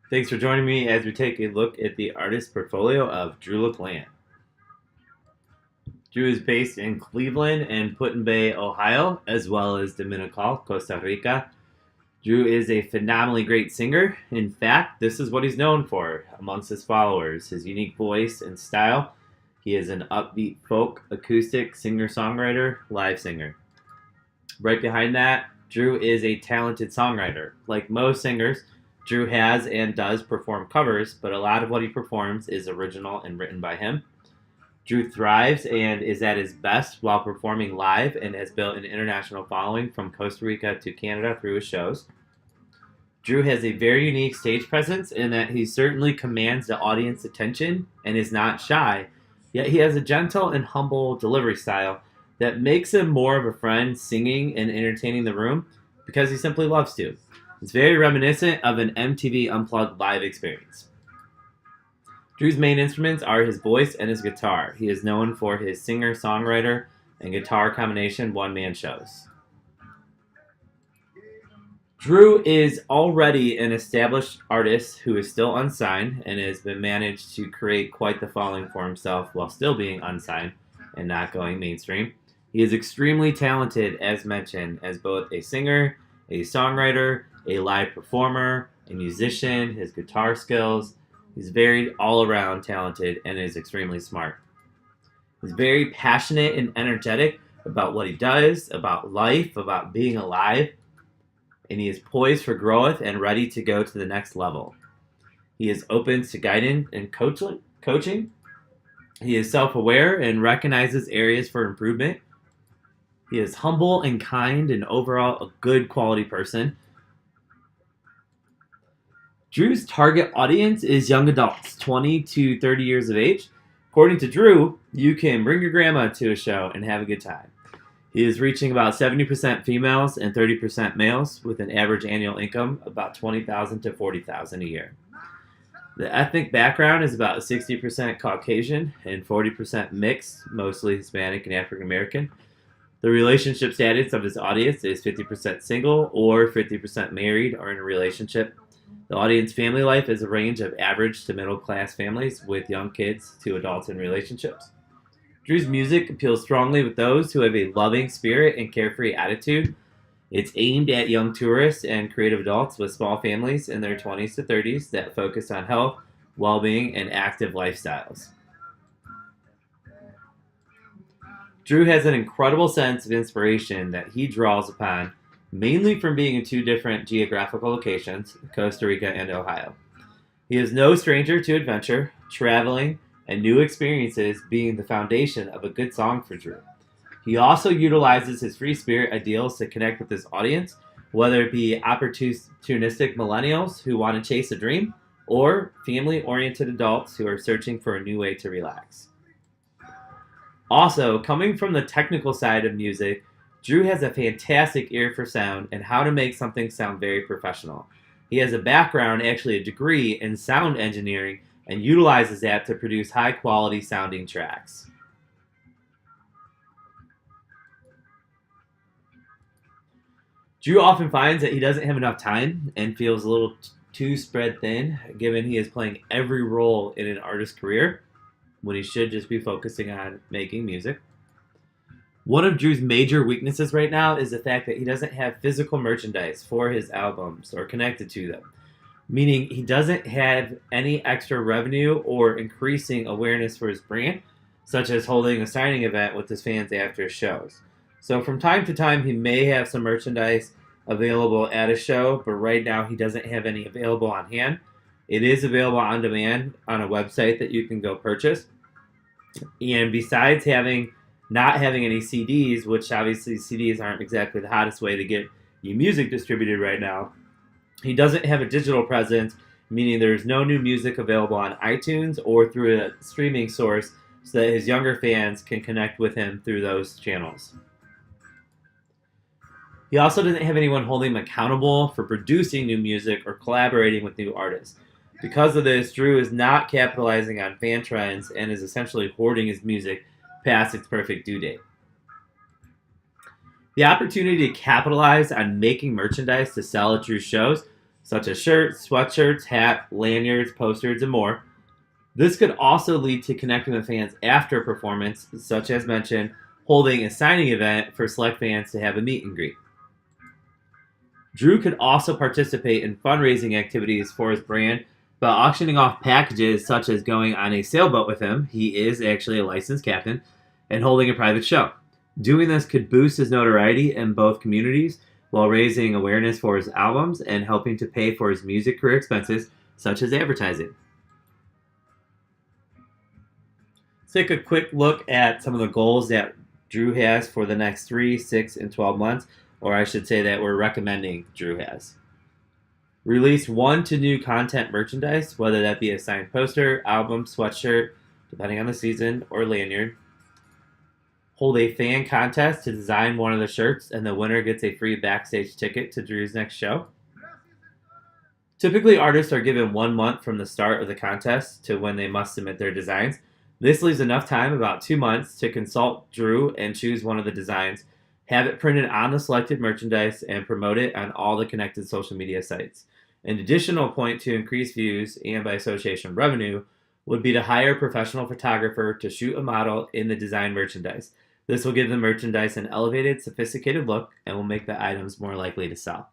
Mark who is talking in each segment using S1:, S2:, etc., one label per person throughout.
S1: Thanks for joining me as we take a look at the artist portfolio of Drew LaPlante. Drew is based in Cleveland and Put-in-Bay, Ohio, as well as Dominical, Costa Rica. Drew is a phenomenally great singer. In fact, this is what he's known for amongst his followers, his unique voice and style. He is an upbeat folk, acoustic singer-songwriter, live singer. Right behind that, Drew is a talented songwriter. Like most singers, Drew has and does perform covers, but a lot of what he performs is original and written by him. Drew thrives and is at his best while performing live and has built an international following from Costa Rica to Canada through his shows. Drew has a very unique stage presence in that he certainly commands the audience attention and is not shy, yet he has a gentle and humble delivery style that makes him more of a friend singing and entertaining the room because he simply loves to. It's very reminiscent of an MTV Unplugged live experience. Drew's main instruments are his voice and his guitar. He is known for his singer-songwriter and guitar combination one-man shows. Drew is already an established artist who is still unsigned and has been managed to create quite the following for himself while still being unsigned and not going mainstream. He is extremely talented, as mentioned, as both a singer, a songwriter, a live performer, a musician, his guitar skills. He's very all-around talented and is extremely smart. He's very passionate and energetic about what he does, about life, about being alive, and he is poised for growth and ready to go to the next level. He is open to guidance and coaching. He is self-aware and recognizes areas for improvement. He is humble and kind and overall a good quality person. Drew's target audience is young adults, 20 to 30 years of age. According to Drew, you can bring your grandma to a show and have a good time. He is reaching about 70% females and 30% males with an average annual income of about $20,000 to $40,000 a year. The ethnic background is about 60% Caucasian and 40% mixed, mostly Hispanic and African American. The relationship status of his audience is 50% single or 50% married or in a relationship. The audience family life is a range of average to middle class families with young kids to adults in relationships. Drew's music appeals strongly with those who have a loving spirit and carefree attitude. It's aimed at young tourists and creative adults with small families in their 20s to 30s that focus on health, well-being, and active lifestyles. Drew has an incredible sense of inspiration that he draws upon mainly from being in two different geographical locations, Costa Rica and Ohio. He is no stranger to adventure, traveling, and new experiences being the foundation of a good song for Drew. He also utilizes his free spirit ideals to connect with his audience, whether it be opportunistic millennials who want to chase a dream, or family-oriented adults who are searching for a new way to relax. Also, coming from the technical side of music, Drew has a fantastic ear for sound and how to make something sound very professional. He has a background, actually a degree, in sound engineering and utilizes that to produce high-quality sounding tracks. Drew often finds that he doesn't have enough time and feels a little too spread thin, given he is playing every role in an artist's career when he should just be focusing on making music. One of Drew's major weaknesses right now is the fact that he doesn't have physical merchandise for his albums or connected to them, meaning he doesn't have any extra revenue or increasing awareness for his brand, such as holding a signing event with his fans after his shows. So from time to time, he may have some merchandise available at a show, but right now he doesn't have any available on hand. It is available on demand on a website that you can go purchase. And besides not having any CDs, which obviously CDs aren't exactly the hottest way to get your music distributed right now, he doesn't have a digital presence, meaning there's no new music available on iTunes or through a streaming source so that his younger fans can connect with him through those channels. He also doesn't have anyone holding him accountable for producing new music or collaborating with new artists. Because of this, Drew is not capitalizing on fan trends and is essentially hoarding his music past its perfect due date. The opportunity to capitalize on making merchandise to sell at Drew's shows such as shirts, sweatshirts, hat, lanyards, posters, and more. This could also lead to connecting with fans after a performance, such as mentioned, holding a signing event for select fans to have a meet and greet. Drew could also participate in fundraising activities for his brand by auctioning off packages such as going on a sailboat with him. He is actually a licensed captain, and holding a private show. Doing this could boost his notoriety in both communities while raising awareness for his albums and helping to pay for his music career expenses such as advertising. Let's take a quick look at some of the goals that Drew has for the next 3, 6, and 12 months, or I should say that we're recommending Drew has. Release 1 to new content merchandise, whether that be a signed poster, album, sweatshirt, depending on the season, or lanyard. Hold a fan contest to design one of the shirts, and the winner gets a free backstage ticket to Drew's next show. Typically, artists are given 1 month from the start of the contest to when they must submit their designs. This leaves enough time, about 2 months, to consult Drew and choose one of the designs, have it printed on the selected merchandise, and promote it on all the connected social media sites. An additional point to increase views and by association revenue would be to hire a professional photographer to shoot a model in the design merchandise. This will give the merchandise an elevated, sophisticated look and will make the items more likely to sell.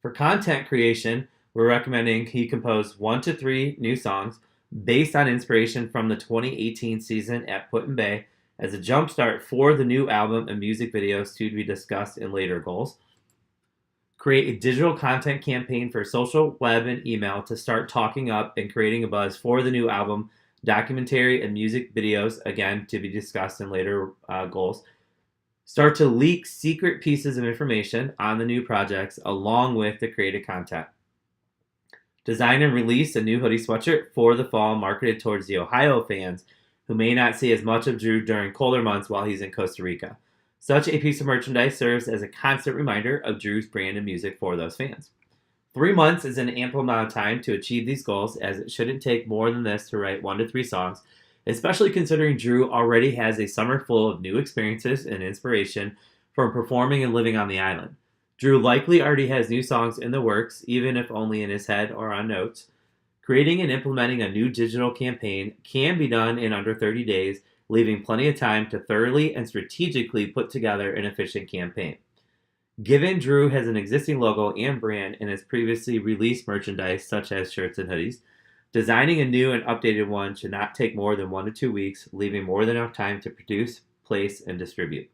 S1: For content creation, we're recommending he compose 1 to 3 new songs based on inspiration from the 2018 season at Put-in-Bay as a jumpstart for the new album and music videos to be discussed in later goals. Create a digital content campaign for social, web, and email to start talking up and creating a buzz for the new album, documentary, and music videos, again, to be discussed in later goals. Start to leak secret pieces of information on the new projects along with the created content. Design and release a new hoodie sweatshirt for the fall marketed towards the Ohio fans who may not see as much of Drew during colder months while he's in Costa Rica. Such a piece of merchandise serves as a constant reminder of Drew's brand and music for those fans. 3 months is an ample amount of time to achieve these goals, as it shouldn't take more than this to write 1 to 3 songs, especially considering Drew already has a summer full of new experiences and inspiration from performing and living on the island. Drew likely already has new songs in the works, even if only in his head or on notes. Creating and implementing a new digital campaign can be done in under 30 days, leaving plenty of time to thoroughly and strategically put together an efficient campaign. Given Drew has an existing logo and brand in his previously released merchandise, such as shirts and hoodies, designing a new and updated one should not take more than 1 to 2 weeks, leaving more than enough time to produce, place, and distribute.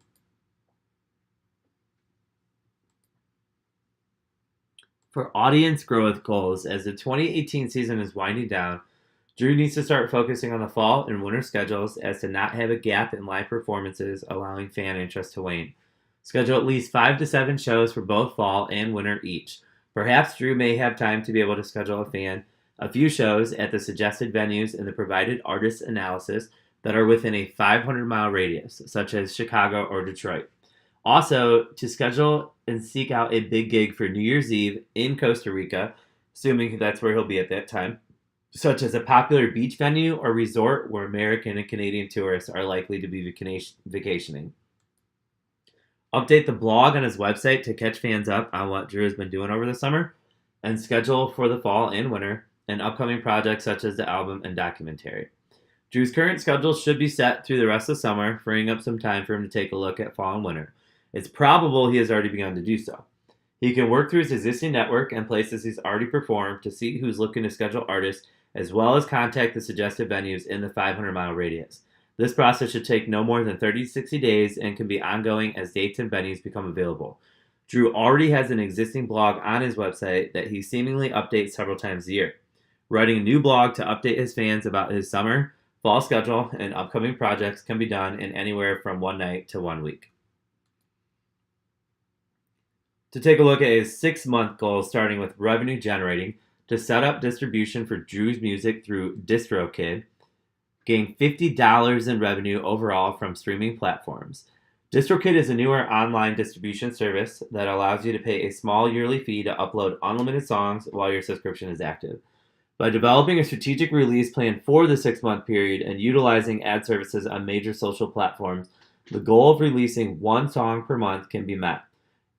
S1: For audience growth goals, as the 2018 season is winding down, Drew needs to start focusing on the fall and winter schedules as to not have a gap in live performances, allowing fan interest to wane. Schedule at least 5 to 7 shows for both fall and winter each. Perhaps Drew may have time to be able to schedule a few shows at the suggested venues in the provided artist analysis that are within a 500-mile radius, such as Chicago or Detroit. Also, to schedule and seek out a big gig for New Year's Eve in Costa Rica, assuming that's where he'll be at that time, such as a popular beach venue or resort where American and Canadian tourists are likely to be vacationing. Update the blog on his website to catch fans up on what Drew has been doing over the summer, and schedule for the fall and winter, and upcoming projects such as the album and documentary. Drew's current schedule should be set through the rest of the summer, freeing up some time for him to take a look at fall and winter. It's probable he has already begun to do so. He can work through his existing network and places he's already performed to see who's looking to schedule artists, as well as contact the suggested venues in the 500-mile radius. This process should take no more than 30 to 60 days and can be ongoing as dates and venues become available. Drew already has an existing blog on his website that he seemingly updates several times a year. Writing a new blog to update his fans about his summer, fall schedule, and upcoming projects can be done in anywhere from 1 night to 1 week. To take a look at his 6-month goals, starting with revenue generating, to set up distribution for Drew's music through DistroKid, gain $50 in revenue overall from streaming platforms. DistroKid is a newer online distribution service that allows you to pay a small yearly fee to upload unlimited songs while your subscription is active. By developing a strategic release plan for the 6-month period and utilizing ad services on major social platforms, the goal of releasing 1 song per month can be met.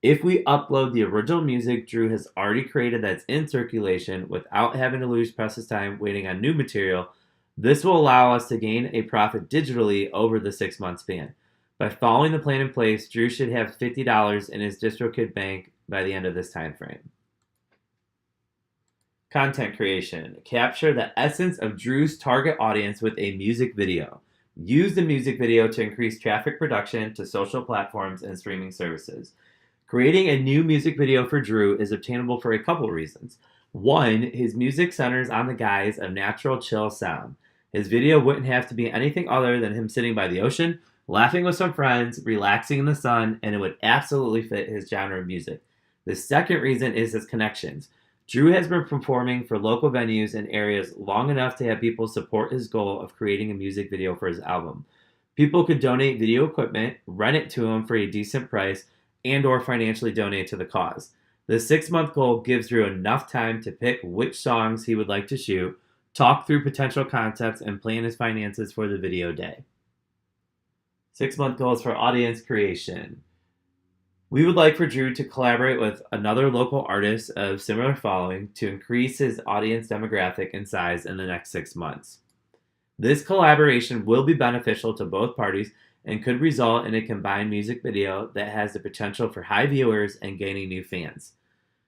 S1: If we upload the original music Drew has already created that's in circulation without having to lose precious time waiting on new material, this will allow us to gain a profit digitally over the 6-month span. By following the plan in place, Drew should have $50 in his DistroKid bank by the end of this time frame. Content creation. Capture the essence of Drew's target audience with a music video. Use the music video to increase traffic production to social platforms and streaming services. Creating a new music video for Drew is obtainable for a couple reasons. One, his music centers on the guise of natural chill sound. His video wouldn't have to be anything other than him sitting by the ocean, laughing with some friends, relaxing in the sun, and it would absolutely fit his genre of music. The second reason is his connections. Drew has been performing for local venues and areas long enough to have people support his goal of creating a music video for his album. People could donate video equipment, rent it to him for a decent price, and or financially donate to the cause. The 6-month goal gives Drew enough time to pick which songs he would like to shoot, talk through potential concepts, and plan his finances for the video day. 6-month goals for audience creation. We would like for Drew to collaborate with another local artist of similar following to increase his audience demographic and size in the next 6 months. This collaboration will be beneficial to both parties and could result in a combined music video that has the potential for high viewers and gaining new fans.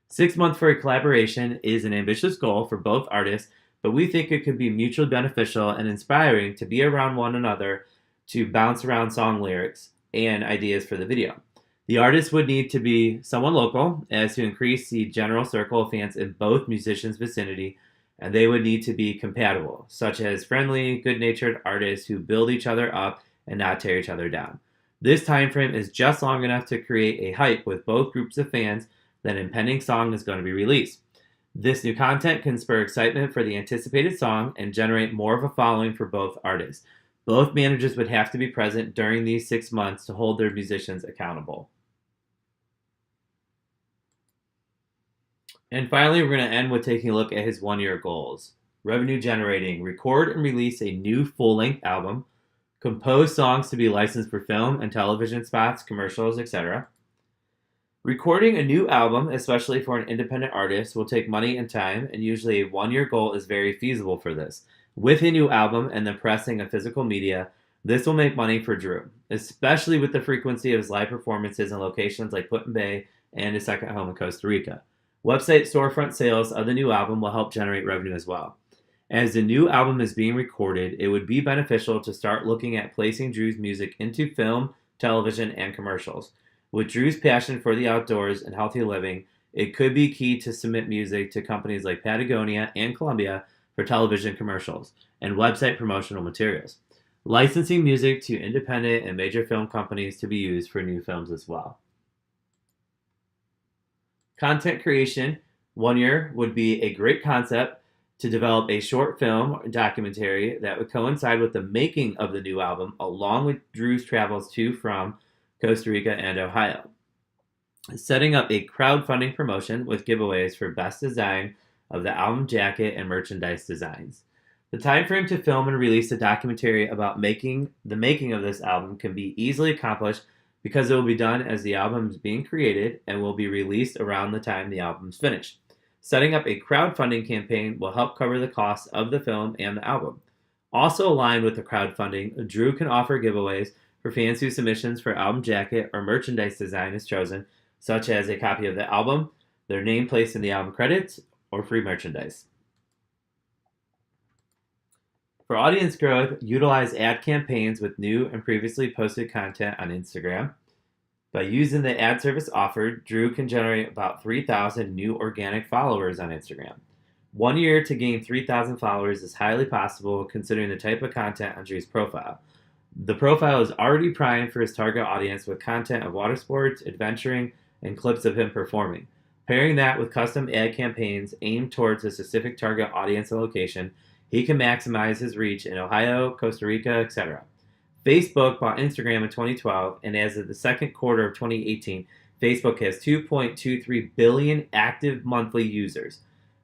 S1: 6 months for a collaboration is an ambitious goal for both artists, but we think it could be mutually beneficial and inspiring to be around one another to bounce around song lyrics and ideas for the video. The artist would need to be someone local, as to increase the general circle of fans in both musicians' vicinity, and they would need to be compatible, such as friendly, good-natured artists who build each other up and not tear each other down. This time frame is just long enough to create a hype with both groups of fans that an impending song is going to be released. This new content can spur excitement for the anticipated song and generate more of a following for both artists. Both managers would have to be present during these 6 months to hold their musicians accountable. And finally, we're going to end with taking a look at his 1-year goals. Revenue generating, record and release a new full-length album, compose songs to be licensed for film and television spots, commercials, etc. Recording a new album, especially for an independent artist, will take money and time, and usually a 1-year goal is very feasible for this. With a new album and the pressing of physical media, this will make money for Drew, especially with the frequency of his live performances in locations like Put-in-Bay and his second home in Costa Rica. Website storefront sales of the new album will help generate revenue as well. As the new album is being recorded, it would be beneficial to start looking at placing Drew's music into film, television, and commercials. With Drew's passion for the outdoors and healthy living, it could be key to submit music to companies like Patagonia and Columbia for television commercials and website promotional materials. Licensing music to independent and major film companies to be used for new films as well. Content creation, 1 year would be a great concept to develop a short film or documentary that would coincide with the making of the new album, along with Drew's travels to from Costa Rica and Ohio. Setting up a crowdfunding promotion with giveaways for best design of the album jacket and merchandise designs. The time frame to film and release a documentary about the making of this album can be easily accomplished because it will be done as the album is being created and will be released around the time the album is finished. Setting up a crowdfunding campaign will help cover the costs of the film and the album. Also aligned with the crowdfunding, Drew can offer giveaways for fans whose submissions for album jacket or merchandise design is chosen, such as a copy of the album, their name placed in the album credits, or free merchandise. For audience growth, utilize ad campaigns with new and previously posted content on Instagram. By using the ad service offered, Drew can generate about 3,000 new organic followers on Instagram. 1 year to gain 3,000 followers is highly possible considering the type of content on Drew's profile. The profile is already primed for his target audience with content of water sports, adventuring, and clips of him performing. Pairing that with custom ad campaigns aimed towards a specific target audience and location, he can maximize his reach in Ohio, Costa Rica, etc. Facebook bought Instagram in 2012, and as of the second quarter of 2018, Facebook has 2.23 billion active monthly users.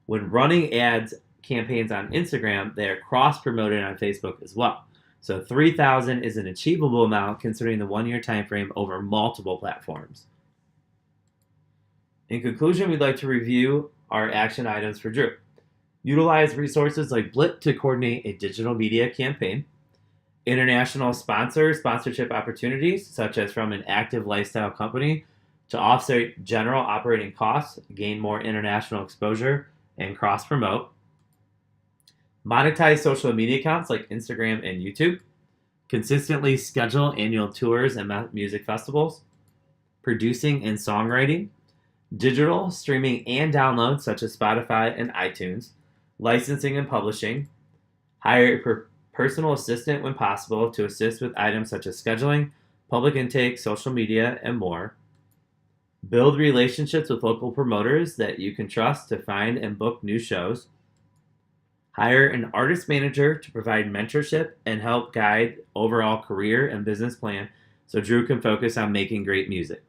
S1: When running ads campaigns on Instagram, they are cross-promoted on Facebook as well. So 3,000 is an achievable amount considering the 1 year time frame over multiple platforms. In conclusion, we'd like to review our action items for Drew. Utilize resources like Blip to coordinate a digital media campaign. International sponsorship opportunities, such as from an active lifestyle company, to offset general operating costs, gain more international exposure, and cross promote. Monetize social media accounts like Instagram and YouTube. Consistently schedule annual tours and music festivals. Producing and songwriting. Digital, streaming, and downloads such as Spotify and iTunes. Licensing and publishing. Hire a personal assistant when possible to assist with items such as scheduling, public intake, social media, and more. Build relationships with local promoters that you can trust to find and book new shows. Hire an artist manager to provide mentorship and help guide overall career and business plan so Drew can focus on making great music.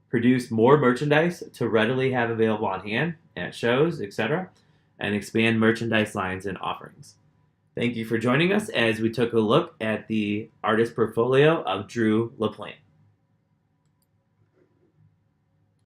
S1: Produce more merchandise to readily have available on hand at shows, etc., and expand merchandise lines and offerings. Thank you for joining us as we took a look at the artist portfolio of Drew LaPlante.